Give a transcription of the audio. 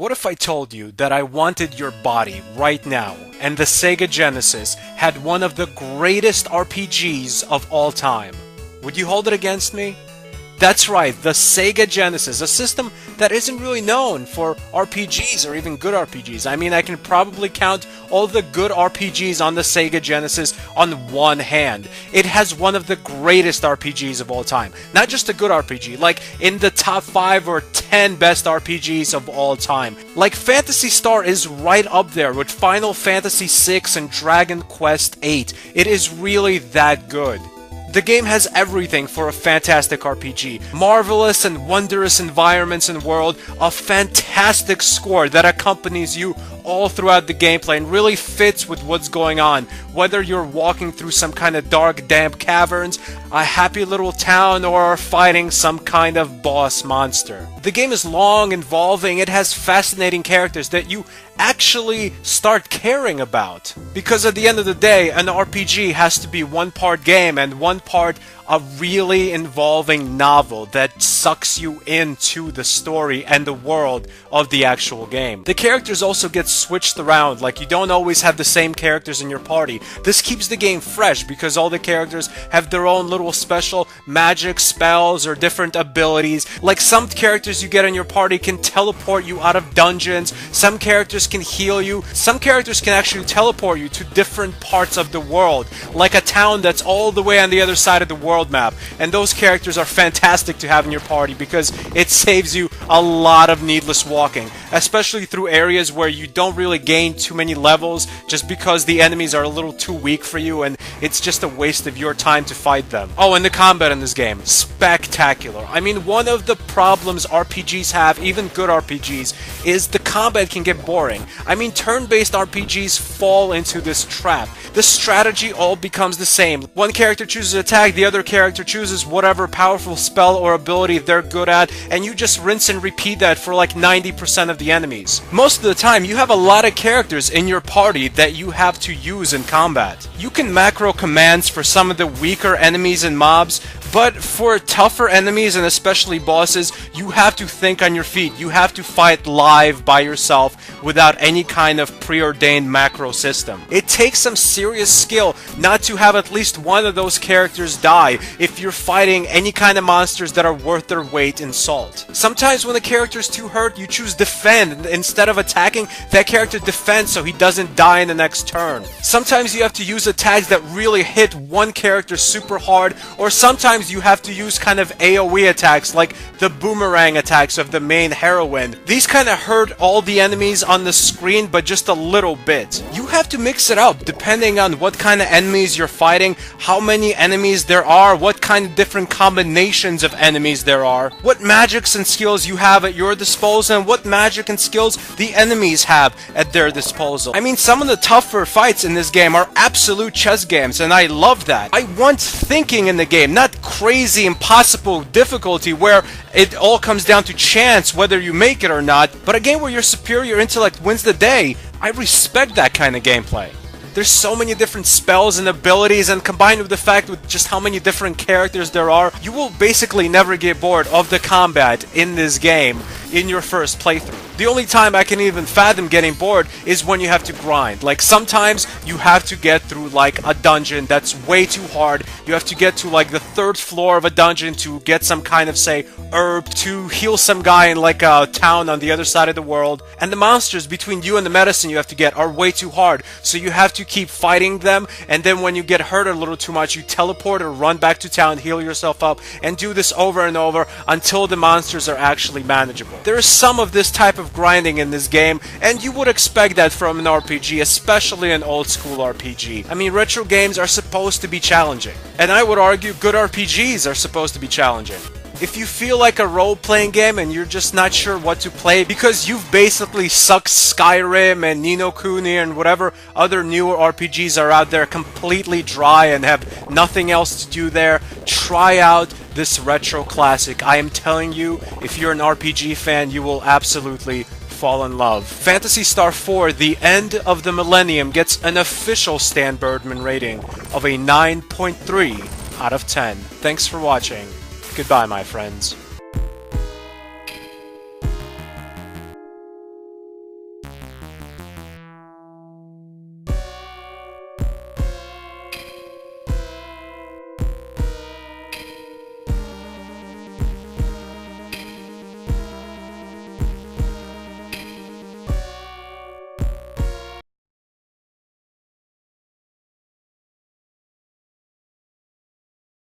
What if I told you that I wanted your body right now, and the Sega Genesis had one of the greatest RPGs of all time? Would you hold it against me? That's right, the Sega Genesis, a system that isn't really known for RPGs or even good RPGs. I mean, I can probably count all the good RPGs on the Sega Genesis on one hand. It has one of the greatest RPGs of all time. Not just a good RPG, like in the top 5 or 10 best RPGs of all time. Like Phantasy Star is right up there with Final Fantasy VI and Dragon Quest VIII. It is really that good. The game has everything for a fantastic RPG. Marvelous and wondrous environments and world, a fantastic score that accompanies you all throughout the gameplay and really fits with what's going on. Whether you're walking through some kind of dark, damp caverns, a happy little town, or fighting some kind of boss monster. The game is long, involving, it has fascinating characters that you actually start caring about. Because at the end of the day, an RPG has to be one part game and one part a really involving novel that sucks you into the story and the world of the actual game. The characters also get switched around, like you don't always have the same characters in your party. This keeps the game fresh because all the characters have their own little special magic, spells, or different abilities. Like some characters you get in your party can teleport you out of dungeons, some characters can heal you, some characters can actually teleport you to different parts of the world, like a town that's all the way on the other side of the world map, and those characters are fantastic to have in your party because it saves you a lot of needless walking, especially through areas where you don't really gain too many levels just because the enemies are a little too weak for you and it's just a waste of your time to fight them. Oh, and the combat in this game, spectacular. I mean, one of the problems RPGs have, even good RPGs, is the combat can get boring. I mean, turn-based RPGs fall into this trap. The strategy all becomes the same. One character chooses attack, the other character chooses whatever powerful spell or ability they're good at, and you just rinse and repeat that for like 90% of the enemies. Most of the time, you have a lot of characters in your party that you have to use in combat. You can macro commands for some of the weaker enemies and mobs, but for tougher enemies and especially bosses, you have to think on your feet. You have to fight live by yourself without any kind of preordained macro system. It takes some serious skill not to have at least one of those characters die if you're fighting any kind of monsters that are worth their weight in salt. Sometimes when the character's too hurt, you choose defend. Instead of attacking, that character defends so he doesn't die in the next turn. Sometimes you have to use attacks that really hit one character super hard, or sometimes you have to use kind of AoE attacks like the boomerang attacks of the main heroine. These kind of hurt all the enemies on the screen, but just a little bit. You have to mix it up depending on what kind of enemies you're fighting, how many enemies there are, what kind of different combinations of enemies there are, what magics and skills you have at your disposal, and what magic and skills the enemies have at their disposal. I mean, some of the tougher fights in this game are absolute chess games, and I love that. I want thinking in the game, not crazy impossible difficulty where it all comes down to chance whether you make it or not, but a game where your superior intellect wins the day. I respect that kind of gameplay. There's so many different spells and abilities, and combined with the fact with just how many different characters there are, you will basically never get bored of the combat in this game in your first playthrough. The only time I can even fathom getting bored is when you have to grind. Like sometimes you have to get through like a dungeon that's way too hard. You have to get to like the 3rd floor of a dungeon to get some kind of, say, herb to heal some guy in like a town on the other side of the world. And the monsters between you and the medicine you have to get are way too hard. So you have to keep fighting them, and then when you get hurt a little too much, you teleport or run back to town, heal yourself up, and do this over and over until the monsters are actually manageable. There is some of this type of grinding in this game, and you would expect that from an RPG, especially an old school RPG. I mean, retro games are supposed to be challenging, and I would argue good RPGs are supposed to be challenging. If you feel like a role-playing game and you're just not sure what to play because you've basically sucked Skyrim and Ni no Kuni and whatever other newer RPGs are out there completely dry and have nothing else to do there, try out this retro classic. I am telling you, if you're an RPG fan, you will absolutely fall in love. Phantasy Star 4: The End of the Millennium gets an official Stan Birdman rating of a 9.3 out of 10. Thanks for watching. Goodbye, my friends.